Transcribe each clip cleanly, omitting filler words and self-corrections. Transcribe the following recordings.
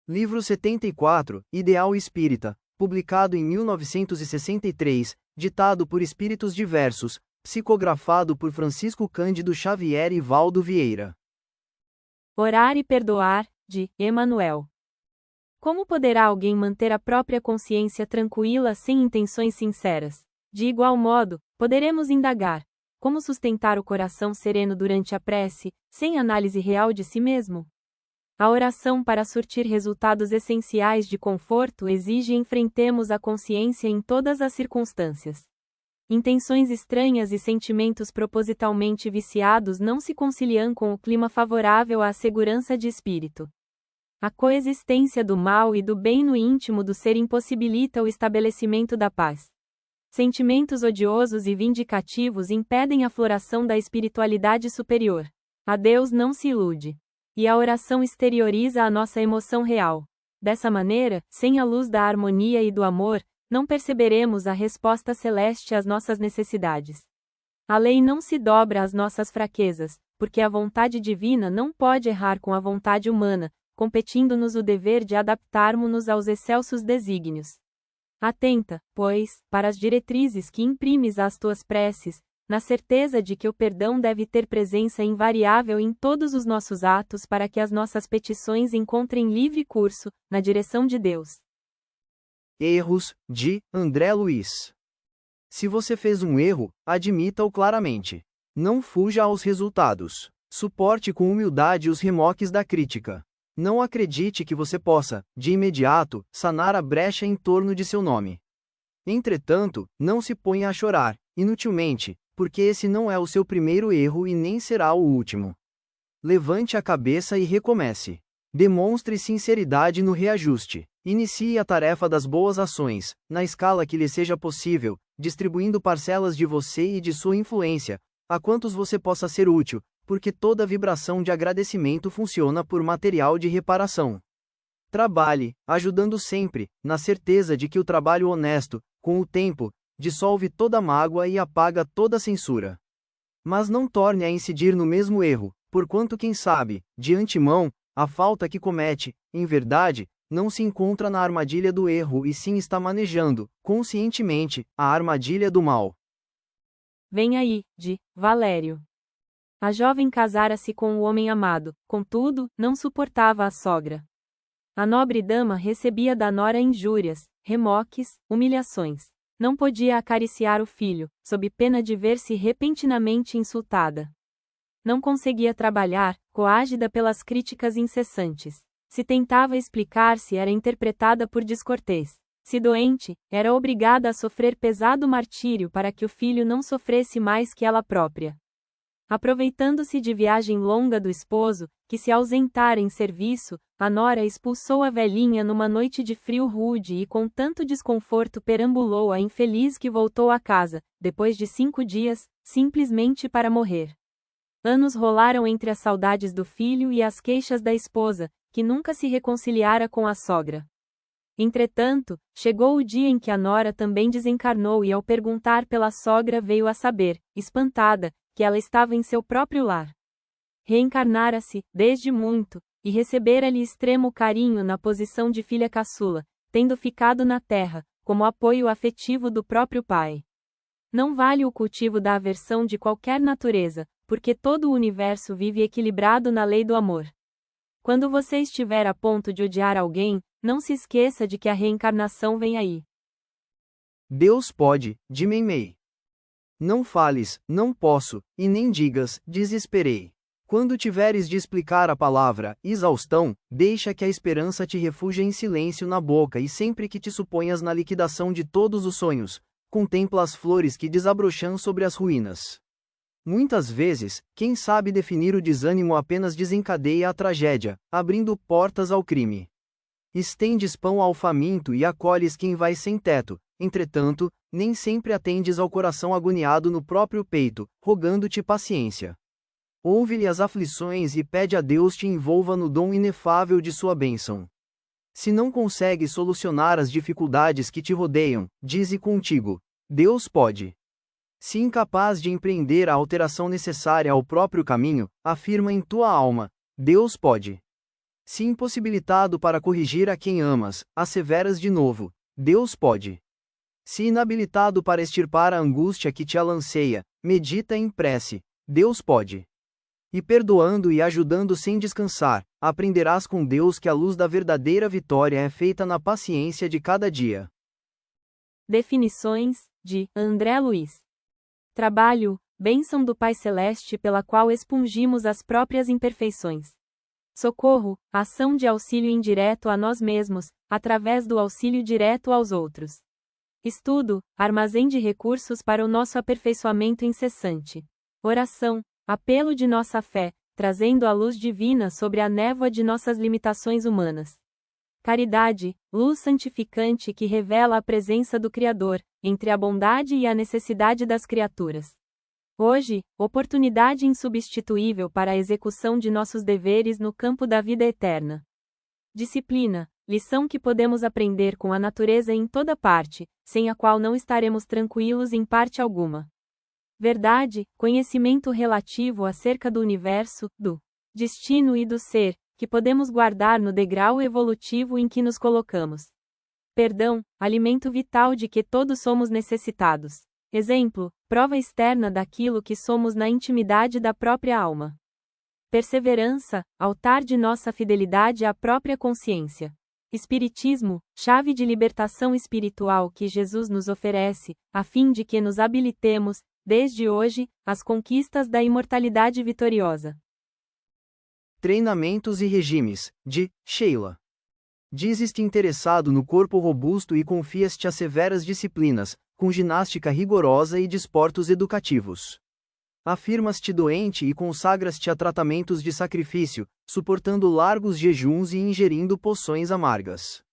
Livro 74, Ideal Espírita, publicado em 1963, ditado por espíritos diversos, psicografado por Francisco Cândido Xavier e Valdo Vieira. Orar e perdoar, de Emanuel. Como poderá alguém manter a própria consciência tranquila sem intenções sinceras? De igual modo, poderemos indagar: como sustentar o coração sereno durante a prece, sem análise real de si mesmo? A oração, para surtir resultados essenciais de conforto, exige enfrentemos a consciência em todas as circunstâncias. Intenções estranhas e sentimentos propositalmente viciados não se conciliam com o clima favorável à segurança de espírito. A coexistência do mal e do bem no íntimo do ser impossibilita o estabelecimento da paz. Sentimentos odiosos e vindicativos impedem a floração da espiritualidade superior. A Deus não se ilude. E a oração exterioriza a nossa emoção real. Dessa maneira, sem a luz da harmonia e do amor, não perceberemos a resposta celeste às nossas necessidades. A lei não se dobra às nossas fraquezas, porque a vontade divina não pode errar com a vontade humana, competindo-nos o dever de adaptarmos-nos aos excelsos desígnios. Atenta, pois, para as diretrizes que imprimes às tuas preces, na certeza de que o perdão deve ter presença invariável em todos os nossos atos para que as nossas petições encontrem livre curso, na direção de Deus. Erros, de André Luiz. Se você fez um erro, admita-o claramente. Não fuja aos resultados. Suporte com humildade os remoques da crítica. Não acredite que você possa, de imediato, sanar a brecha em torno de seu nome. Entretanto, não se ponha a chorar, inutilmente, porque esse não é o seu primeiro erro e nem será o último. Levante a cabeça e recomece. Demonstre sinceridade no reajuste. Inicie a tarefa das boas ações, na escala que lhe seja possível, distribuindo parcelas de você e de sua influência, a quantos você possa ser útil, porque toda vibração de agradecimento funciona por material de reparação. Trabalhe, ajudando sempre, na certeza de que o trabalho honesto, com o tempo, dissolve toda mágoa e apaga toda censura. Mas não torne a incidir no mesmo erro, porquanto quem sabe, de antemão, a falta que comete, em verdade, não se encontra na armadilha do erro e sim está manejando, conscientemente, a armadilha do mal. Vem aí, de Valério. A jovem casara-se com o homem amado, contudo, não suportava a sogra. A nobre dama recebia da nora injúrias, remoques, humilhações. Não podia acariciar o filho, sob pena de ver-se repentinamente insultada. Não conseguia trabalhar, coagida pelas críticas incessantes. Se tentava explicar-se, era interpretada por descortês. Se doente, era obrigada a sofrer pesado martírio para que o filho não sofresse mais que ela própria. Aproveitando-se de viagem longa do esposo, que se ausentara em serviço, a nora expulsou a velhinha numa noite de frio rude e com tanto desconforto perambulou a infeliz que voltou a casa, depois de 5 dias, simplesmente para morrer. Anos rolaram entre as saudades do filho e as queixas da esposa, que nunca se reconciliara com a sogra. Entretanto, chegou o dia em que a nora também desencarnou e ao perguntar pela sogra veio a saber, espantada, que ela estava em seu próprio lar. Reencarnara-se, desde muito, e recebera-lhe extremo carinho na posição de filha caçula, tendo ficado na terra, como apoio afetivo do próprio pai. Não vale o cultivo da aversão de qualquer natureza, porque todo o universo vive equilibrado na lei do amor. Quando você estiver a ponto de odiar alguém, não se esqueça de que a reencarnação vem aí. Deus pode, de Meimei. Não fales, não posso, e nem digas, desesperei. Quando tiveres de explicar a palavra, exaustão, deixa que a esperança te refugie em silêncio na boca e sempre que te suponhas na liquidação de todos os sonhos, contempla as flores que desabrocham sobre as ruínas. Muitas vezes, quem sabe definir o desânimo apenas desencadeia a tragédia, abrindo portas ao crime. Estendes pão ao faminto e acolhes quem vai sem teto, entretanto, nem sempre atendes ao coração agoniado no próprio peito, rogando-te paciência. Ouve-lhe as aflições e pede a Deus te envolva no dom inefável de sua bênção. Se não consegues solucionar as dificuldades que te rodeiam, dize contigo: Deus pode. Se incapaz de empreender a alteração necessária ao próprio caminho, afirma em tua alma: Deus pode. Se impossibilitado para corrigir a quem amas, asseveras de novo: Deus pode. Se inabilitado para extirpar a angústia que te alanceia, medita em prece: Deus pode. E perdoando e ajudando sem descansar, aprenderás com Deus que a luz da verdadeira vitória é feita na paciência de cada dia. Definições, de André Luiz. Trabalho, bênção do Pai Celeste pela qual expungimos as próprias imperfeições. Socorro, ação de auxílio indireto a nós mesmos, através do auxílio direto aos outros. Estudo, armazém de recursos para o nosso aperfeiçoamento incessante. Oração, apelo de nossa fé, trazendo a luz divina sobre a névoa de nossas limitações humanas. Caridade, luz santificante que revela a presença do Criador, entre a bondade e a necessidade das criaturas. Hoje, oportunidade insubstituível para a execução de nossos deveres no campo da vida eterna. Disciplina, lição que podemos aprender com a natureza em toda parte, sem a qual não estaremos tranquilos em parte alguma. Verdade, conhecimento relativo acerca do universo, do destino e do ser, que podemos guardar no degrau evolutivo em que nos colocamos. Perdão, alimento vital de que todos somos necessitados. Exemplo, prova externa daquilo que somos na intimidade da própria alma. Perseverança, altar de nossa fidelidade à própria consciência. Espiritismo, chave de libertação espiritual que Jesus nos oferece, a fim de que nos habilitemos, desde hoje, às conquistas da imortalidade vitoriosa. Treinamentos e regimes, de Sheila. Dizes-te interessado no corpo robusto e confias-te a severas disciplinas, com ginástica rigorosa e desportos educativos. Afirmas-te doente e consagras-te a tratamentos de sacrifício, suportando largos jejuns e ingerindo poções amargas.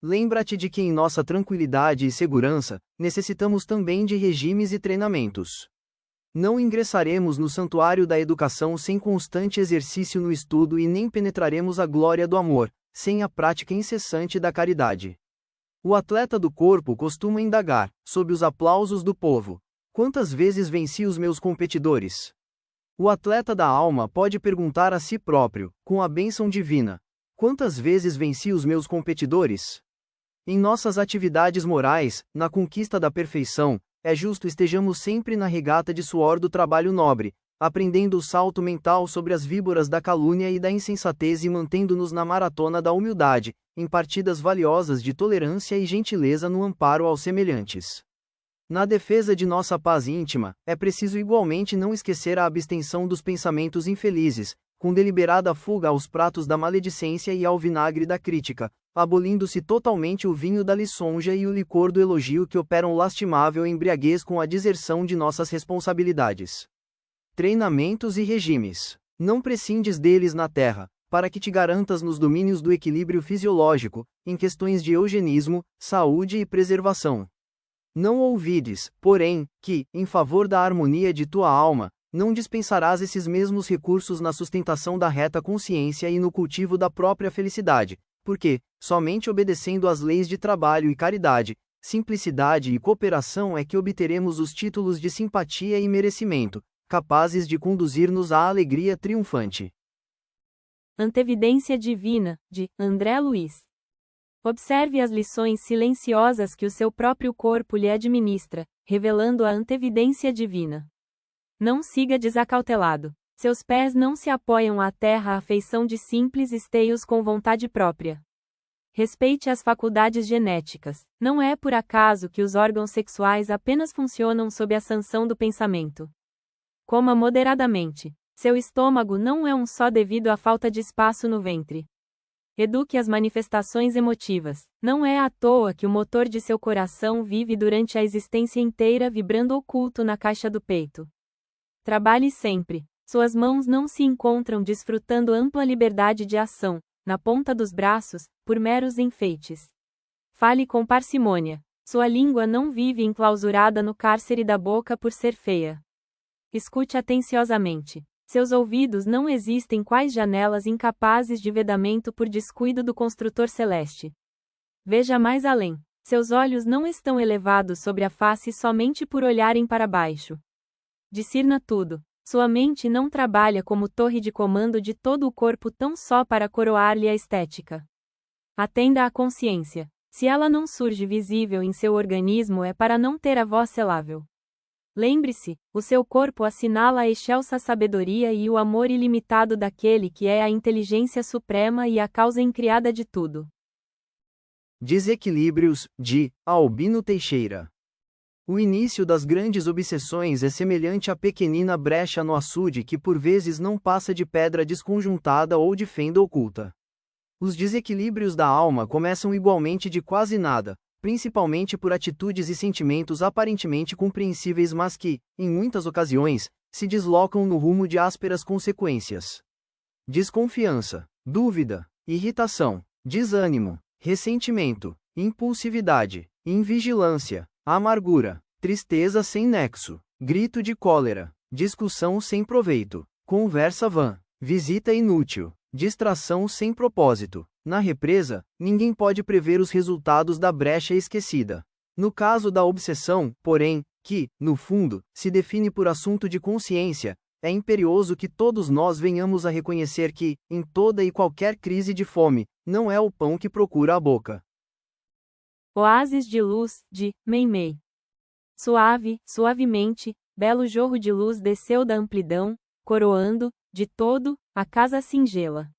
Lembra-te de que em nossa tranquilidade e segurança, necessitamos também de regimes e treinamentos. Não ingressaremos no santuário da educação sem constante exercício no estudo e nem penetraremos a glória do amor, sem a prática incessante da caridade. O atleta do corpo costuma indagar, sob os aplausos do povo: quantas vezes venci os meus competidores? O atleta da alma pode perguntar a si próprio, com a bênção divina: quantas vezes venci os meus competidores? Em nossas atividades morais, na conquista da perfeição, é justo estejamos sempre na regata de suor do trabalho nobre, aprendendo o salto mental sobre as víboras da calúnia e da insensatez e mantendo-nos na maratona da humildade, em partidas valiosas de tolerância e gentileza no amparo aos semelhantes. Na defesa de nossa paz íntima, é preciso igualmente não esquecer a abstenção dos pensamentos infelizes, com deliberada fuga aos pratos da maledicência e ao vinagre da crítica, abolindo-se totalmente o vinho da lisonja e o licor do elogio que operam lastimável embriaguez com a deserção de nossas responsabilidades. Treinamentos e regimes. Não prescindes deles na terra, para que te garantas nos domínios do equilíbrio fisiológico, em questões de eugenismo, saúde e preservação. Não ouvides, porém, que, em favor da harmonia de tua alma, não dispensarás esses mesmos recursos na sustentação da reta consciência e no cultivo da própria felicidade, porque, somente obedecendo às leis de trabalho e caridade, simplicidade e cooperação é que obteremos os títulos de simpatia e merecimento, capazes de conduzir-nos à alegria triunfante. Antevidência Divina, de André Luiz. Observe as lições silenciosas que o seu próprio corpo lhe administra, revelando a antevidência divina. Não siga desacautelado. Seus pés não se apoiam à terra à feição de simples esteios com vontade própria. Respeite as faculdades genéticas. Não é por acaso que os órgãos sexuais apenas funcionam sob a sanção do pensamento. Coma moderadamente. Seu estômago não é um só devido à falta de espaço no ventre. Eduque as manifestações emotivas. Não é à toa que o motor de seu coração vive durante a existência inteira vibrando oculto na caixa do peito. Trabalhe sempre. Suas mãos não se encontram desfrutando ampla liberdade de ação, na ponta dos braços, por meros enfeites. Fale com parcimônia. Sua língua não vive enclausurada no cárcere da boca por ser feia. Escute atenciosamente. Seus ouvidos não existem quais janelas incapazes de vedamento por descuido do construtor celeste. Veja mais além. Seus olhos não estão elevados sobre a face somente por olharem para baixo. Discirna tudo. Sua mente não trabalha como torre de comando de todo o corpo tão só para coroar-lhe a estética. Atenda à consciência. Se ela não surge visível em seu organismo é para não ter a voz selável. Lembre-se, o seu corpo assinala a excelsa sabedoria e o amor ilimitado daquele que é a inteligência suprema e a causa incriada de tudo. Desequilíbrios, de Albino Teixeira. O início das grandes obsessões é semelhante à pequenina brecha no açude que por vezes não passa de pedra desconjuntada ou de fenda oculta. Os desequilíbrios da alma começam igualmente de quase nada, principalmente por atitudes e sentimentos aparentemente compreensíveis mas que, em muitas ocasiões, se deslocam no rumo de ásperas consequências. Desconfiança, dúvida, irritação, desânimo, ressentimento, impulsividade, invigilância, amargura, tristeza sem nexo, grito de cólera, discussão sem proveito, conversa vã, visita inútil, distração sem propósito. Na represa, ninguém pode prever os resultados da brecha esquecida. No caso da obsessão, porém, que, no fundo, se define por assunto de consciência, é imperioso que todos nós venhamos a reconhecer que, em toda e qualquer crise de fome, não é o pão que procura a boca. Oásis de luz, de Meimei. Suave, suavemente, belo jorro de luz desceu da amplidão, coroando, de todo, a casa singela.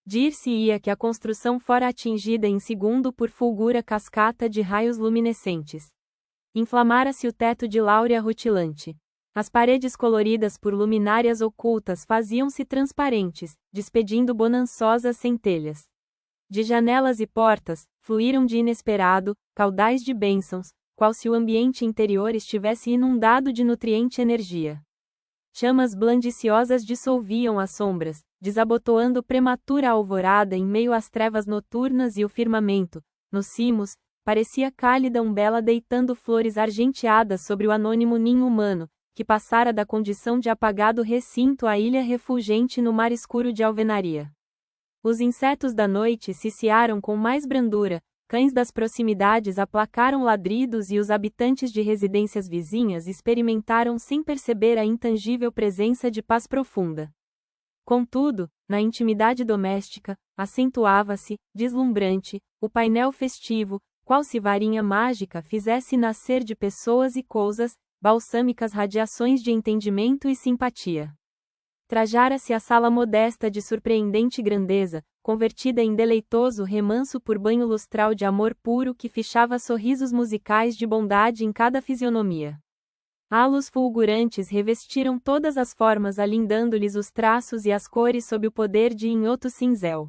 Dir-se-ia que a construção fora atingida em segundo por fulgura cascata de raios luminescentes. Inflamara-se o teto de láurea rutilante. As paredes coloridas por luminárias ocultas faziam-se transparentes, despedindo bonançosas centelhas. De janelas e portas, fluíram de inesperado, caudais de bênçãos, qual se o ambiente interior estivesse inundado de nutriente energia. Chamas blandiciosas dissolviam as sombras, desabotoando prematura alvorada em meio às trevas noturnas e o firmamento, nos cimos, parecia cálida umbela deitando flores argenteadas sobre o anônimo ninho humano, que passara da condição de apagado recinto à ilha refulgente no mar escuro de alvenaria. Os insetos da noite ciciaram com mais brandura, cães das proximidades aplacaram ladridos e os habitantes de residências vizinhas experimentaram sem perceber a intangível presença de paz profunda. Contudo, na intimidade doméstica, acentuava-se, deslumbrante, o painel festivo, qual se varinha mágica fizesse nascer de pessoas e coisas, balsâmicas radiações de entendimento e simpatia. Trajara-se a sala modesta de surpreendente grandeza, convertida em deleitoso remanso por banho lustral de amor puro que fichava sorrisos musicais de bondade em cada fisionomia. Halos fulgurantes revestiram todas as formas alindando-lhes os traços e as cores sob o poder de inhoto cinzel.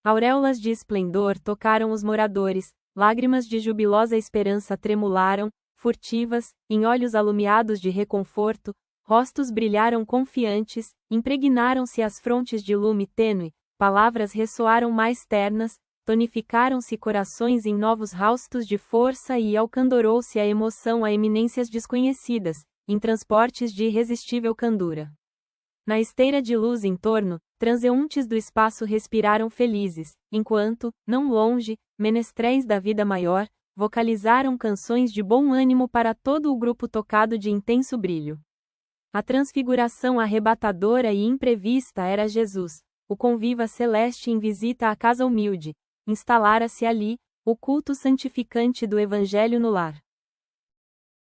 Auréolas de esplendor tocaram os moradores, lágrimas de jubilosa esperança tremularam, furtivas, em olhos alumiados de reconforto, rostos brilharam confiantes, impregnaram-se as frontes de lume tênue, palavras ressoaram mais ternas, tonificaram-se corações em novos haustos de força e alcandorou-se a emoção a eminências desconhecidas, em transportes de irresistível candura. Na esteira de luz em torno, transeuntes do espaço respiraram felizes, enquanto, não longe, menestréis da vida maior, vocalizaram canções de bom ânimo para todo o grupo tocado de intenso brilho. A transfiguração arrebatadora e imprevista era Jesus, o conviva celeste em visita à casa humilde, instalara-se ali, o culto santificante do Evangelho no lar.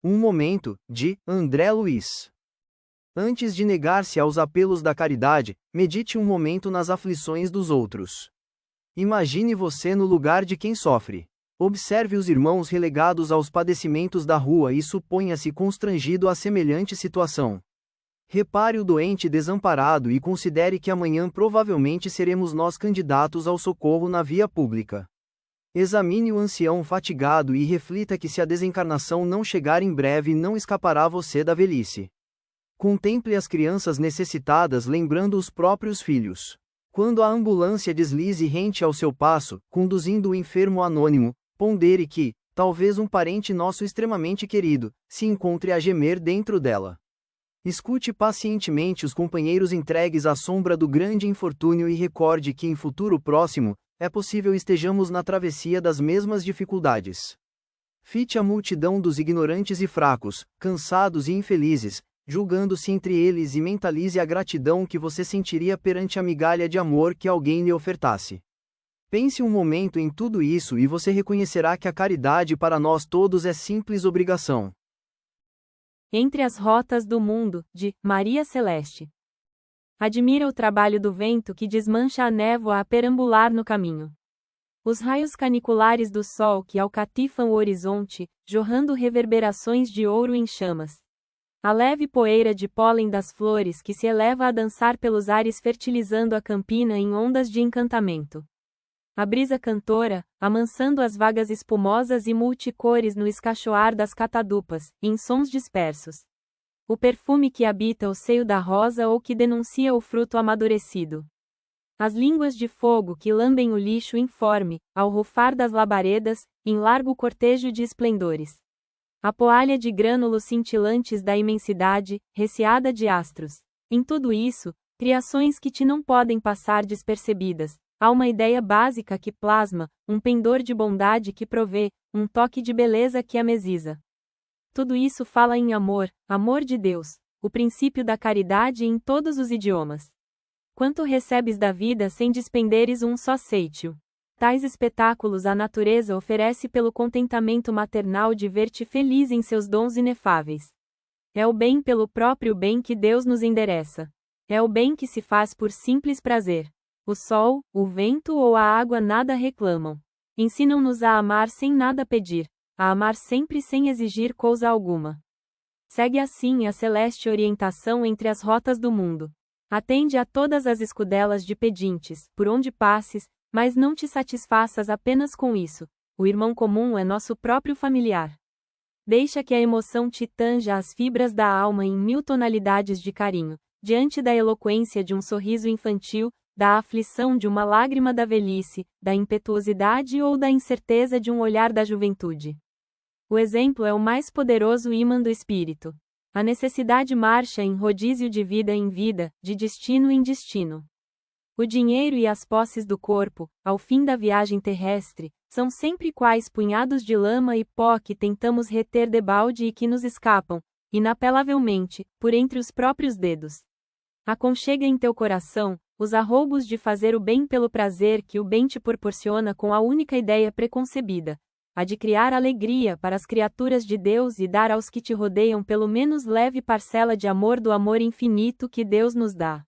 Um momento, de André Luiz. Antes de negar-se aos apelos da caridade, medite um momento nas aflições dos outros. Imagine você no lugar de quem sofre. Observe os irmãos relegados aos padecimentos da rua e suponha-se constrangido a semelhante situação. Repare o doente desamparado e considere que amanhã provavelmente seremos nós candidatos ao socorro na via pública. Examine o ancião fatigado e reflita que se a desencarnação não chegar em breve não escapará você da velhice. Contemple as crianças necessitadas lembrando os próprios filhos. Quando a ambulância deslize rente ao seu passo, conduzindo o enfermo anônimo, pondere que, talvez um parente nosso extremamente querido, se encontre a gemer dentro dela. Escute pacientemente os companheiros entregues à sombra do grande infortúnio e recorde que em futuro próximo, é possível estejamos na travessia das mesmas dificuldades. Fite a multidão dos ignorantes e fracos, cansados e infelizes, julgando-se entre eles e mentalize a gratidão que você sentiria perante a migalha de amor que alguém lhe ofertasse. Pense um momento em tudo isso e você reconhecerá que a caridade para nós todos é simples obrigação. Entre as rotas do mundo, de Maria Celeste. Admira o trabalho do vento que desmancha a névoa a perambular no caminho. Os raios caniculares do sol que alcatifam o horizonte, jorrando reverberações de ouro em chamas. A leve poeira de pólen das flores que se eleva a dançar pelos ares fertilizando a campina em ondas de encantamento. A brisa cantora, amansando as vagas espumosas e multicores no escachoar das catadupas, em sons dispersos. O perfume que habita o seio da rosa ou que denuncia o fruto amadurecido. As línguas de fogo que lambem o lixo informe, ao rufar das labaredas, em largo cortejo de esplendores. A poalha de grânulos cintilantes da imensidade, receada de astros. Em tudo isso, criações que te não podem passar despercebidas. Há uma ideia básica que plasma, um pendor de bondade que provê, um toque de beleza que amesiza. Tudo isso fala em amor, amor de Deus, o princípio da caridade em todos os idiomas. Quanto recebes da vida sem despenderes um só cêntimo? Tais espetáculos a natureza oferece pelo contentamento maternal de ver-te feliz em seus dons inefáveis. É o bem pelo próprio bem que Deus nos endereça. É o bem que se faz por simples prazer. O sol, o vento ou a água nada reclamam. Ensinam-nos a amar sem nada pedir, a amar sempre sem exigir coisa alguma. Segue assim a celeste orientação entre as rotas do mundo. Atende a todas as escudelas de pedintes, por onde passes, mas não te satisfaças apenas com isso. O irmão comum é nosso próprio familiar. Deixa que a emoção te tanja as fibras da alma em 1000 tonalidades de carinho, diante da eloquência de um sorriso infantil, da aflição de uma lágrima da velhice, da impetuosidade ou da incerteza de um olhar da juventude. O exemplo é o mais poderoso ímã do espírito. A necessidade marcha em rodízio de vida em vida, de destino em destino. O dinheiro e as posses do corpo, ao fim da viagem terrestre, são sempre quais punhados de lama e pó que tentamos reter debalde e que nos escapam, inapelavelmente, por entre os próprios dedos. Aconchega em teu coração os arroubos de fazer o bem pelo prazer que o bem te proporciona com a única ideia preconcebida, a de criar alegria para as criaturas de Deus e dar aos que te rodeiam pelo menos leve parcela de amor do amor infinito que Deus nos dá.